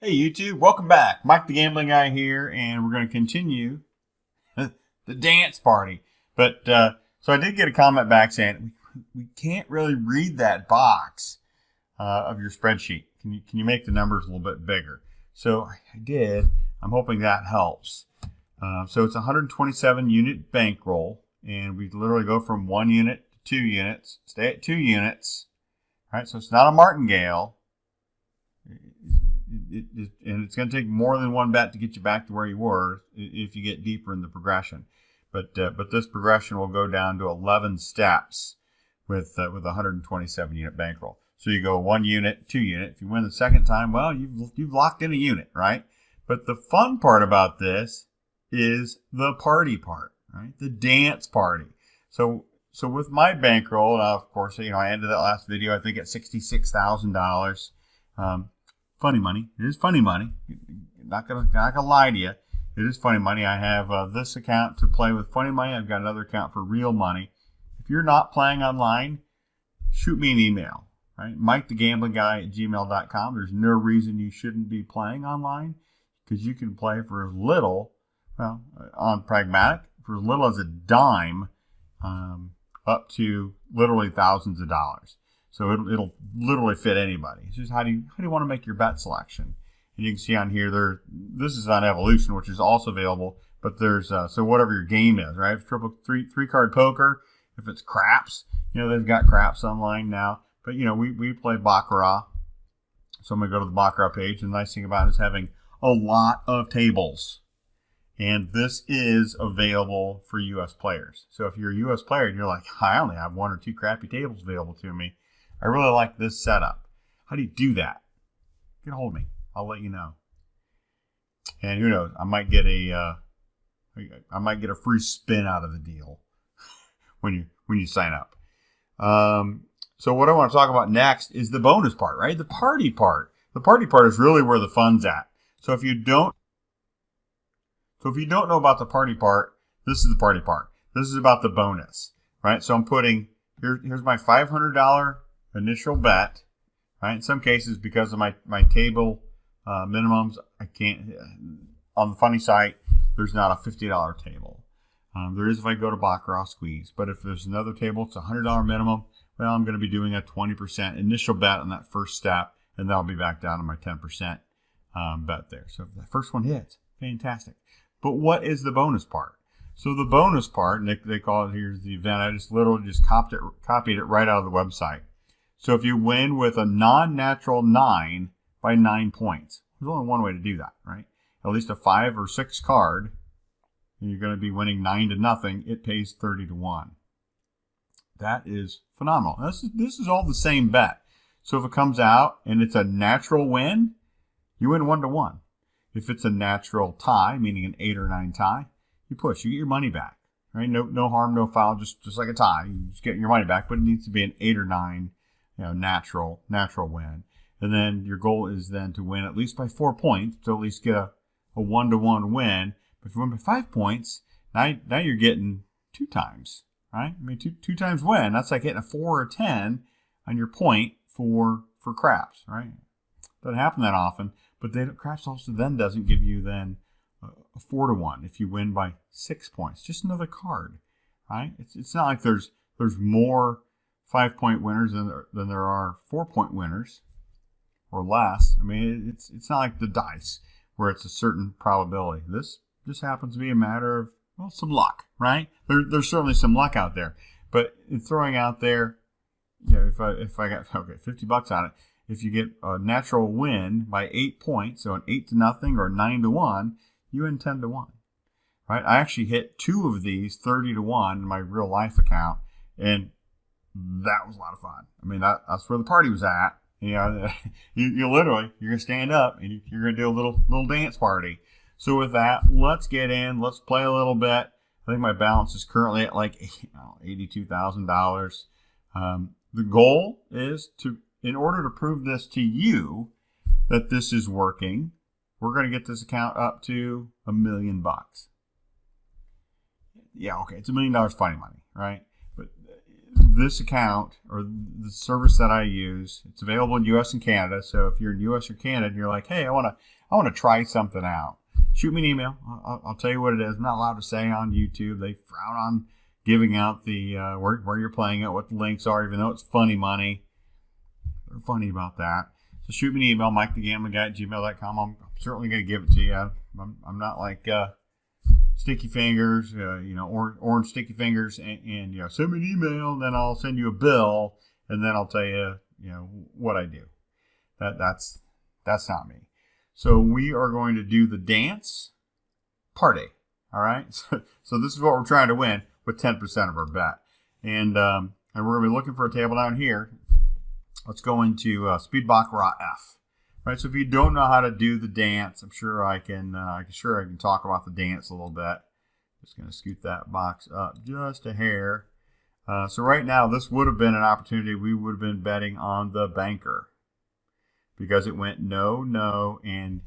Hey YouTube, welcome back. Mike the Gambling Guy here, and we're going to continue the dance party. But so I did get a comment back saying we can't really read that box of your spreadsheet. Can you make the numbers a little bit bigger? So I did. I'm hoping that helps. So it's a 127 unit bankroll, and we literally go from 1 unit to 2 units. Stay at 2 units. All right, so it's not a martingale. And it's going to take more than one bet to get you back to where you were if you get deeper in the progression. But this progression will go down to 11 steps with a 127 unit bankroll. So you go 1 unit, 2 unit. If you win the second time, well, you've locked in a unit, right? But the fun part about this is the party part, right? The dance party. So with my bankroll, of course, I ended that last video, I think, at $66,000. Funny money. It is funny money. Not gonna lie to you. It is funny money. I have this account to play with funny money. I've got another account for real money. If you're not playing online, shoot me an email. Right, MikeTheGamblingGuy@gmail.com. There's no reason you shouldn't be playing online because you can play for as little, well, on Pragmatic, for as little as a dime, up to literally thousands of dollars. So it'll literally fit anybody. It's just how do you want to make your bet selection? And you can see on here this is on Evolution, which is also available. But there's so whatever your game is, right? If three card poker, if it's craps, they've got craps online now. But we play Baccarat. So I'm gonna go to the Baccarat page. And the nice thing about it is having a lot of tables. And this is available for US players. So if you're a US player and you're like, I only have 1 or 2 crappy tables available to me, I really like this setup. How do you do that? Get a hold of me. I'll let you know. And who knows? I might get a free spin out of the deal when you sign up. So what I want to talk about next is the bonus part, right? The party part. The party part is really where the fun's at. So if you don't know about the party part, this is the party part. This is about the bonus, right? So I'm putting here's my $500 initial bet, right? In some cases, because of my table minimums, I can't. On the funny site, there's not a $50 table. There is if I go to Baccarat Squeeze, but if there's another table, it's a $100 minimum. Well, I'm going to be doing a 20% initial bet on that first step, and that'll be back down to my 10% bet there. So if the first one hits, fantastic. But what is the bonus part? So the bonus part, and they call it, here's the event. I just literally copied it right out of the website. So if you win with a non-natural 9 by 9 points, there's only one way to do that, right? At least a 5 or 6 card, and you're going to be winning 9-0. It pays 30-1. That is phenomenal. This is all the same bet. So if it comes out and it's a natural win, you win 1-1. If it's a natural tie, meaning an 8 or 9 tie, you push. You get your money back, right? No harm, no foul. Just like a tie, you just get your money back. But it needs to be an 8 or 9. Natural win. And then your goal is then to win at least by 4 points, to at least get a 1-1 win. But if you win by 5 points, now you're getting 2 times, right? I mean, two times win. That's like getting a 4 or 10 on your point for craps, right? Doesn't happen that often, but craps also then doesn't give you then a 4-1 if you win by 6 points. Just another card, right? It's not like there's more 5-point winners than there are 4-point winners or less. I mean, it's not like the dice where it's a certain probability. This just happens to be a matter of, well, some luck, right? There's certainly some luck out there, but in throwing out there, if I got $50 on it, if you get a natural win by 8 points, so an 8-0 or 9-1, you win 10-1, right? I actually hit 2 of these 30-1 in my real life account, and that was a lot of fun. I mean, that's where the party was at. You literally, you're gonna stand up and you're gonna do a little dance party. So with that, let's get in. Let's play a little bit. I think my balance is currently at like $82,000. The goal is in order to prove this to you that this is working, we're gonna get this account up to $1 million. Yeah, okay, it's $1 million funny money, right? But this account or the service that I use. It's available in U.S. and Canada. So if you're in U.S. or Canada and you're like, hey, I want to try something out, shoot me an email. I'll tell you what it is. I'm not allowed to say on YouTube. They frown on giving out the where you're playing it, what the links are, even though it's funny money. They're funny about that. So shoot me an email, MikeTheGamblingGuy@gmail.com. I'm certainly going to give it to you. I'm not like Sticky Fingers, orange Sticky Fingers, and send me an email, and then I'll send you a bill, and then I'll tell you, what I do. That's not me. So we are going to do the dance party. All right. So this is what we're trying to win with 10% of our bet, and we're going to be looking for a table down here. Let's go into Speed Baccarat F. Right, so if you don't know how to do the dance, I'm sure I can talk about the dance a little bit. Just going to scoot that box up just a hair. So right now, this would have been an opportunity. We would have been betting on the banker because it went no, no, and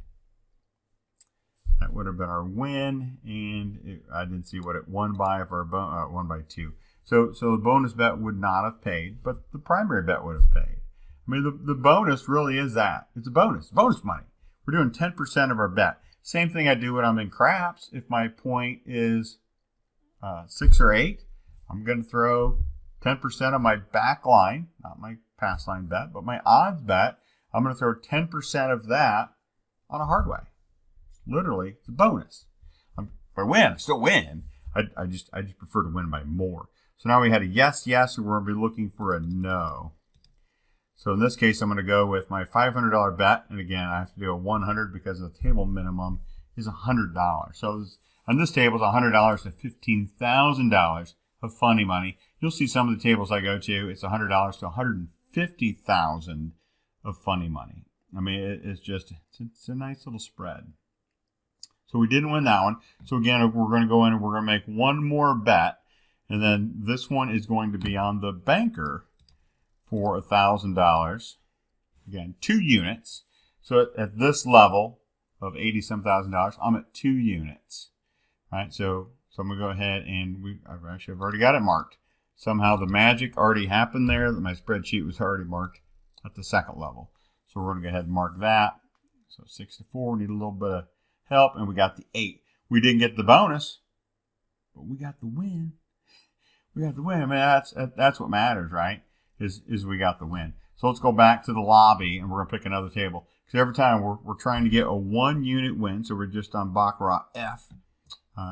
that would have been our win. And I didn't see what it won by for our won by 2. So the bonus bet would not have paid, but the primary bet would have paid. I mean, the bonus really is that. It's a bonus money. We're doing 10% of our bet. Same thing I do when I'm in craps. If my point is 6 or 8, I'm going to throw 10% of my back line, not my pass line bet, but my odds bet. I'm going to throw 10% of that on a hard way. Literally, it's a bonus. If I win, I still win. I just prefer to win by more. So now we had a yes, yes, and we're going to be looking for a no. So in this case, I'm going to go with my $500 bet. And again, I have to do a 100 because the table minimum is $100. So on this table, it's $100 to $15,000 of funny money. You'll see some of the tables I go to, it's $100 to $150,000 of funny money. I mean, it's a nice little spread. So we didn't win that one. So again, we're going to go in and we're going to make one more bet. And then this one is going to be on the banker for $1,000. Again, 2 units. So at this level of $80-some-thousand, I'm at 2 units. Right? So I'm going to go ahead and I've already got it marked. Somehow the magic already happened there. My spreadsheet was already marked at the second level. So we're going to go ahead and mark that. So 6 to 4, we need a little bit of help, and we got the 8. We didn't get the bonus, but we got the win. We got the win. I mean, that's what matters, right? Is we got the win. So let's go back to the lobby, and we're going to pick another table. Because every time we're trying to get a 1-unit win, so we're just on Baccarat F.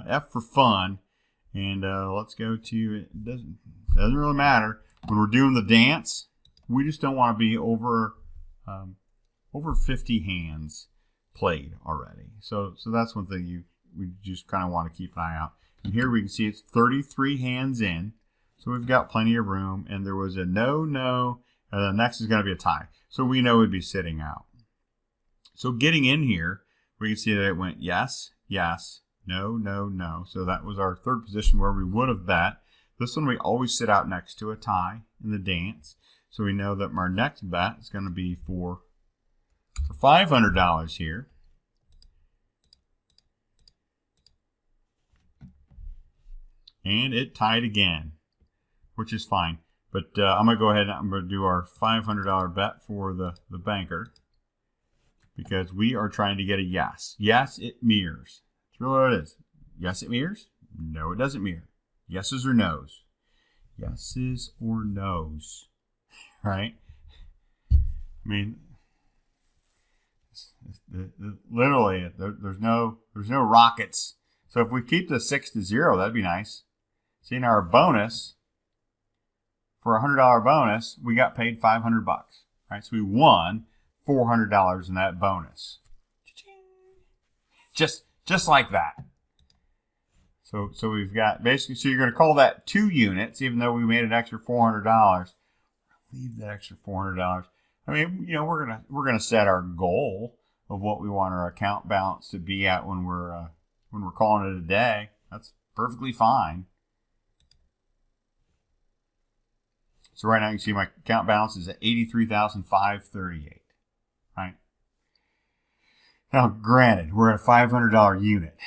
F for fun. And let's go to, it doesn't really matter. When we're doing the dance, we just don't want to be over 50 hands played already. So that's one thing we just kind of want to keep an eye out. And here we can see it's 33 hands in. So we've got plenty of room. And there was a no, no. And the next is going to be a tie. So we know we'd be sitting out. So getting in here, we can see that it went yes, yes, no, no, no. So that was our third position where we would have bet. This one we always sit out next to a tie in the dance. So we know that our next bet is going to be for $500 here. And it tied again, which is fine. But I'm going to go ahead and I'm going to do our $500 bet for the banker because we are trying to get a yes. Yes, it mirrors. That's really what it is. Yes, it mirrors. No, it doesn't mirror. Yeses or nos. Yeses or nos. Right? I mean, literally, there's no rockets. So if we keep the 6 to 0, that'd be nice. See, now our bonus, for a $100 bonus, we got paid $500. Right? So we won $400 in that bonus. Just like that. So we've got basically, so you're going to call that 2 units, even though we made an extra $400. Leave that extra $400. I mean, we're gonna set our goal of what we want our account balance to be at when we're calling it a day. That's perfectly fine. So right now you can see my account balance is at $83,538. Right. Now, granted, we're at a $500 unit.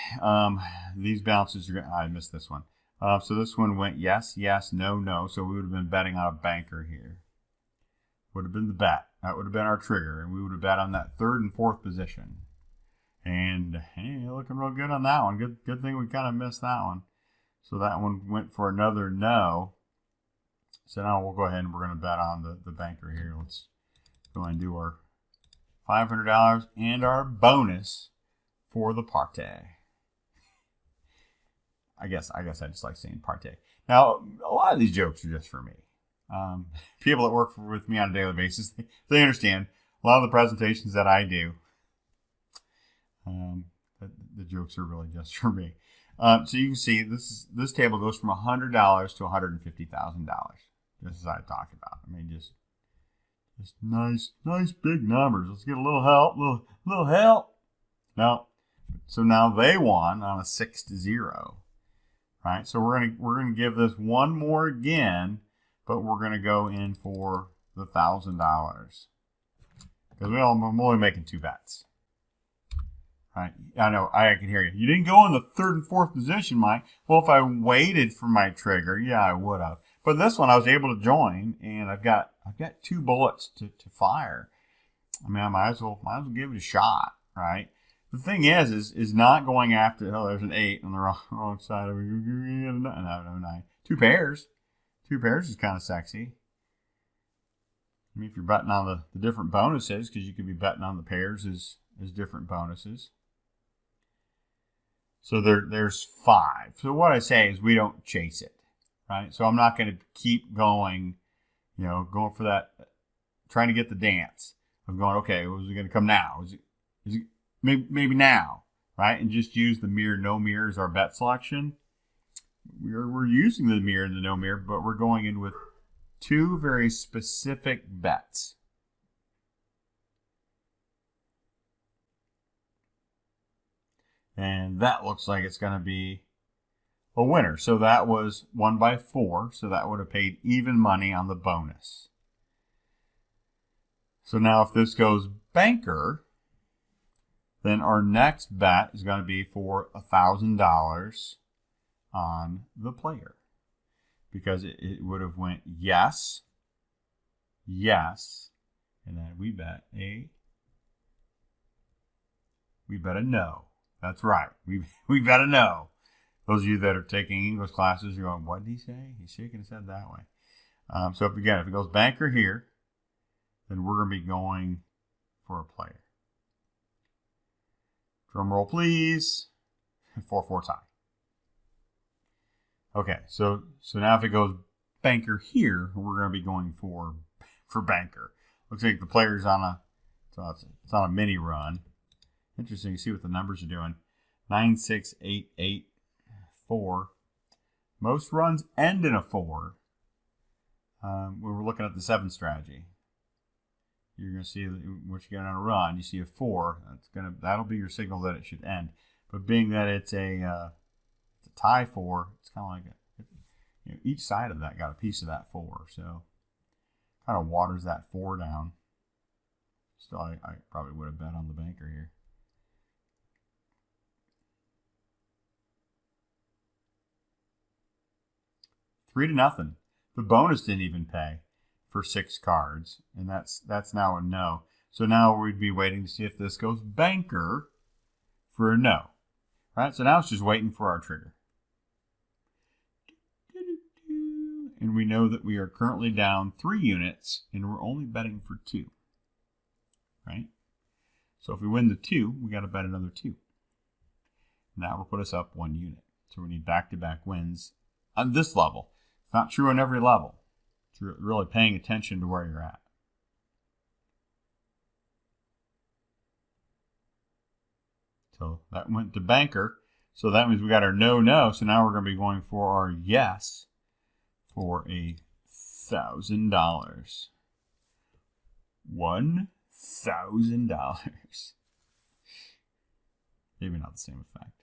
These balances are. I missed this one. So this one went yes, yes, no, no. So we would have been betting on a banker here. Would have been the bet. That would have been our trigger. And we would have bet on that third and fourth position. And hey, looking real good on that one. Good thing we kind of missed that one. So that one went for another no. So now we'll go ahead and we're going to bet on the banker here. Let's go and do our $500 and our bonus for the party. I guess I just like saying party. Now, a lot of these jokes are just for me. People that work with me on a daily basis, they understand a lot of the presentations that I do. The jokes are really just for me. So you can see this table goes from $100 to $150,000, just as I talked about. I mean, just nice big numbers. Let's get a little help, little help. No, so now they won on a 6-0. Right, so we're gonna give this one more again, but we're gonna go in for the $1,000 because I'm only making 2 bets. Right, I know I can hear you. You didn't go in the third and fourth position, Mike. Well, if I waited for my trigger, yeah, I would have. But this one I was able to join, and I've got 2 bullets to fire. I mean, I might as well give it a shot, right? The thing is not going after, oh, there's an 8 on the wrong side of it. No, 9. 2 pairs. 2 pairs is kind of sexy. I mean, if you're betting on the different bonuses, because you could be betting on the pairs as different bonuses. So there's 5. So what I say is we don't chase it, right? So I'm not going to keep going, going for that, trying to get the dance. I'm going, okay, was it going to come now? Is it maybe now, right? And just use the mirror, no mirror as our bet selection. We're using the mirror and the no mirror, but we're going in with 2 very specific bets. And that looks like it's going to be a winner. So that was 1 by 4. So that would have paid even money on the bonus. So now if this goes banker, then our next bet is going to be for $1,000 on the player. Because it would have went yes, yes, and then we bet a no. That's right. We bet a no. Those of you that are taking English classes, you're going, what did he say? He's shaking his head that way. So if it goes banker here, then we're going to be going for a player. Drum roll, please. 4-4 tie. Okay, so now if it goes banker here, we're going to be going for banker. Looks like the player's on it's on a mini run. Interesting to see what the numbers are doing. 9, 6, 8, 8, 4. Most runs end in a 4. When we're looking at the 7 strategy, you're going to see what you get on a run. You see a 4. That'll be your signal that it should end. But being that it's a tie 4, it's kind of like each side of that got a piece of that 4. So kind of waters that 4 down. Still, I probably would have bet on the banker here. 3-0. The bonus didn't even pay for 6 cards, and that's now a no. So now we'd be waiting to see if this goes banker for a no. Right? So now it's just waiting for our trigger. And we know that we are currently down 3 units, and we're only betting for 2. Right? So if we win the 2, we got to bet another 2. And that will put us up 1 unit. So we need back-to-back wins on this level. It's not true on every level. It's really paying attention to where you're at. So that went to banker. So that means we got our no. So now we're going to be going for our yes for $1,000. $1,000. Maybe not the same effect.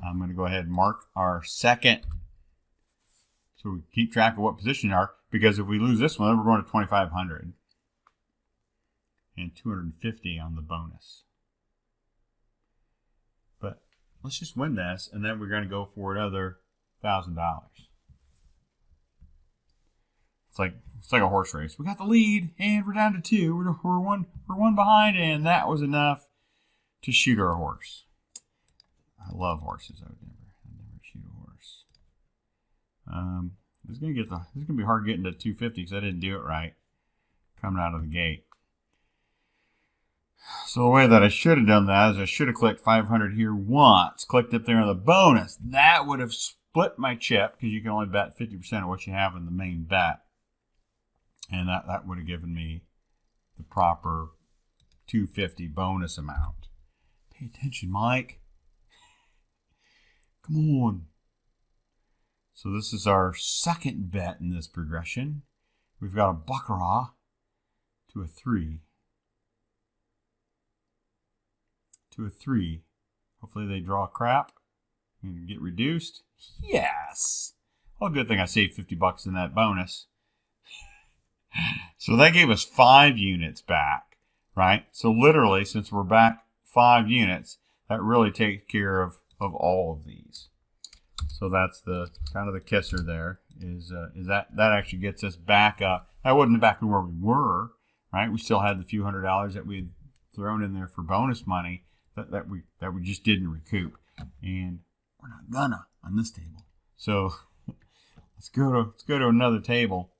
I'm going to go ahead and mark our second. So we keep track of what position you are, because if we lose this one, then we're going to 2,500 and 250 on the bonus. But let's just win this, and then we're going to go for another $1,000. It's like a horse race. We got the lead, and we're down to 2. We're one behind, and that was enough to shoot our horse. I love horses. I would never shoot a horse. This is gonna be hard getting to 250 because I didn't do it right coming out of the gate. So the way that I should have done that is I should have clicked 500 here once, clicked up there on the bonus. That would have split my chip because you can only bet 50% of what you have in the main bet. And that would have given me the proper 250 bonus amount. Pay attention, Mike. Come on. So this is our second bet in this progression. We've got a Baccarat to a 3. To a 3. Hopefully they draw a crap and get reduced. Yes. Well, good thing I saved $50 in that bonus. So that gave us 5 units back, right? So literally, since we're back 5 units, that really takes care of all of these. So that's the kind of the kisser there is that actually gets us back up. I wasn't back to where we were, right? We still had the few $100s that we had thrown in there for bonus money that we just didn't recoup, and we're not gonna on this table. So let's go to another table.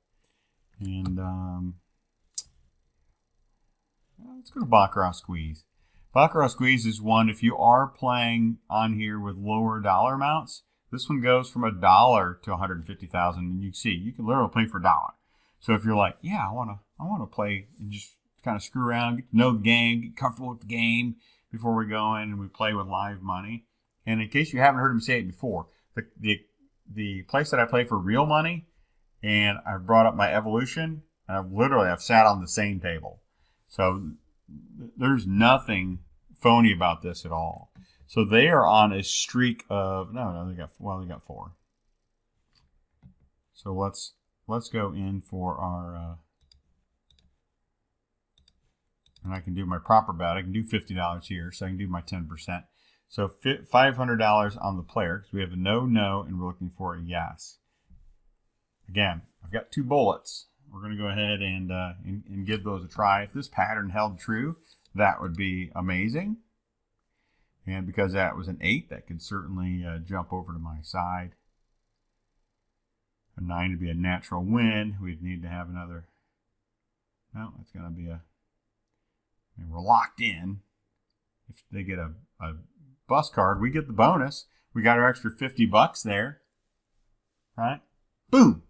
And let's go to Baccarat Squeeze. Baccarat Squeeze is one, if you are playing on here with lower dollar amounts, this one goes from $1 to 150,000, and you can see you can literally play for $1. So if you're like, yeah, I wanna play and just kind of screw around, get to know the game, get comfortable with the game before we go in and we play with live money. And in case you haven't heard me say it before, the place that I play for real money, and I've brought up my evolution, and I've sat on the same table. So there's nothing phony about this at all. So they are on a streak of they got 4. So let's go in for our and I can do my proper bet. I can do $50 here, so I can do my 10%. So $500 on the player because we have a no, and we're looking for a yes. Again, I've got 2 bullets. We're going to go ahead and give those a try. If this pattern held true, that would be amazing. And because that was an 8, that could certainly jump over to my side. A 9 to be a natural win. We'd need to have another. No, it's going to be and we're locked in. If they get a bus card, we get the bonus. We got our extra $50 there. Right? Boom.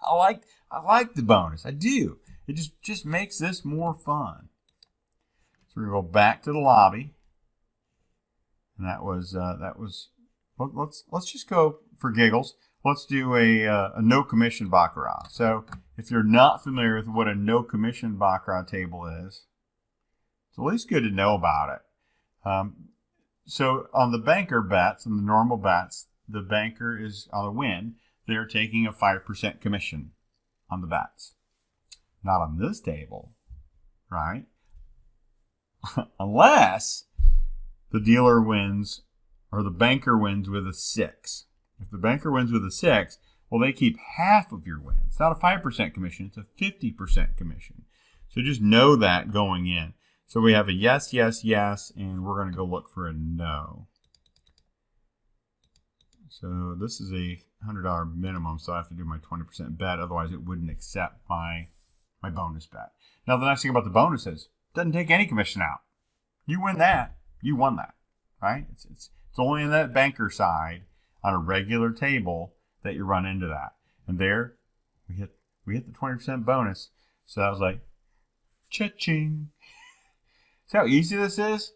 I like the bonus. I do. It just makes this more fun. So we're gonna go back to the lobby, and that was. Let's just go for giggles. Let's do a no commission Baccarat. So if you're not familiar with what a no commission Baccarat table is, it's at least good to know about it. So on the banker bets and the normal bets, the banker is on a win. They're taking a 5% commission on the bets. Not on this table, right? Unless the dealer wins or the banker wins with a 6. If the banker wins with a 6, well, they keep half of your win. It's not a 5% commission, it's a 50% commission. So just know that going in. So we have a yes, yes, yes, and we're going to go look for a no. So this is a $100 minimum, so I have to do my 20% bet. Otherwise, it wouldn't accept my bonus bet. Now, the nice thing about the bonus is it doesn't take any commission out. You win that, you won that, right? It's only in that banker side on a regular table that you run into that. And there, we hit the 20% bonus. So I was like, cha-ching. See how easy this is?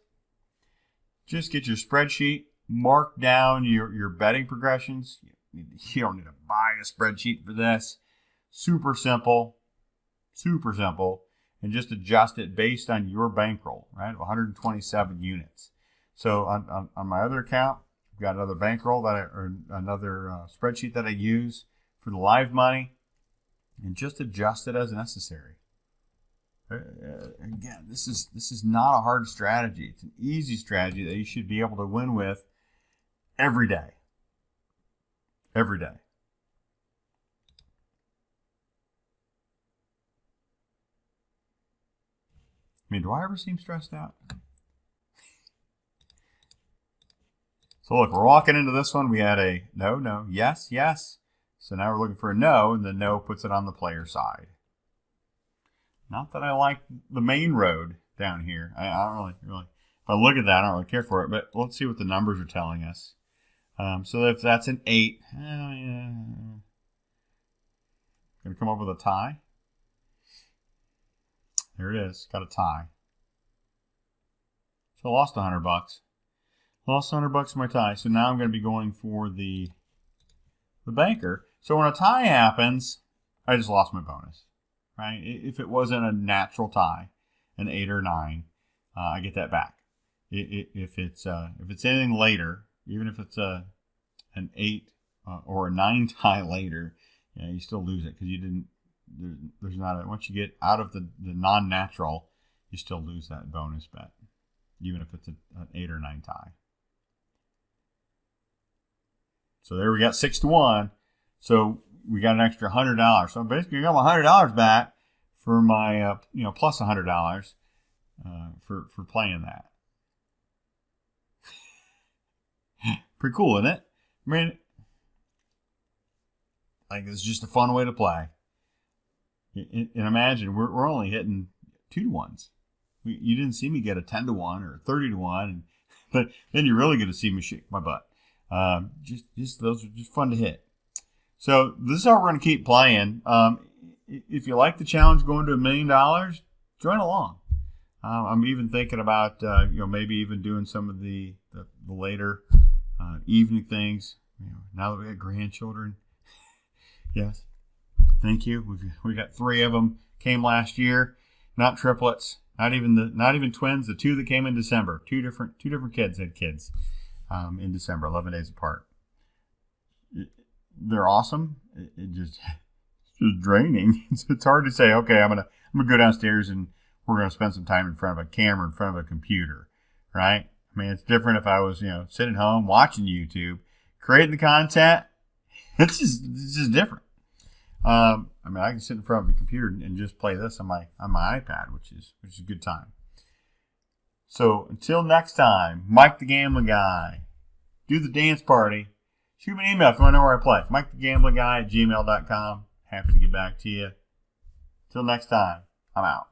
Just get your spreadsheet, mark down your betting progressions. You don't need to buy a spreadsheet for this. Super simple, and just adjust it based on your bankroll, right? 127 units. So on my other account, I've got another bankroll or another spreadsheet that I use for the live money, and just adjust it as necessary. Again, this is not a hard strategy. It's an easy strategy that you should be able to win with every day. every day. I mean, do I ever seem stressed out? So look, we're walking into this one. We had a no, no, yes, yes. So now we're looking for a no, and the no puts it on the player side. Not that I like the main road down here. I don't really, if I look at that, I don't really care for it. But let's see what the numbers are telling us. So if that's an 8, going to come up with a tie. There it is. Got a tie. So I lost $100. Lost $100 in my tie. So now I'm going to be going for the banker. So when a tie happens, I just lost my bonus. Right? If it wasn't a natural tie, an 8 or 9, I get that back. If it's anything later, even if it's an 8 or a 9 tie later, you still lose it because you didn't. There's not a, once you get out of the non-natural, you still lose that bonus bet, even if it's an 8 or 9 tie. So there we got 6-1. So we got an extra $100. So basically, I got my $100 back for my plus $100 for playing that. Pretty cool, isn't it? I mean, like it's just a fun way to play. And imagine we're only hitting 2-to-1s. You didn't see me get a 10-to-1 or 30-to-1, but then you're really going to see me shake my butt. Just those are just fun to hit. So this is how we're going to keep playing. If you like the challenge going to $1 million, join along. I'm even thinking about maybe even doing some of the later evening things. Now that we got grandchildren, yes. Thank you. We got 3 of them came last year, not triplets, not even twins. The 2 that came in December, two different kids had kids in December, 11 days apart. They're awesome. It's just draining. It's hard to say. Okay, I'm gonna go downstairs and we're gonna spend some time in front of a camera, in front of a computer, right? I mean, it's different if I was sitting home watching YouTube, creating the content. It's just different. I can sit in front of a computer and just play this on my iPad, which is a good time. So until next time, Mike the Gambling Guy, do the dance party. Shoot me an email if you want to know where I play. MikeTheGamblingGuy@gmail.com. Happy to get back to you. Until next time, I'm out.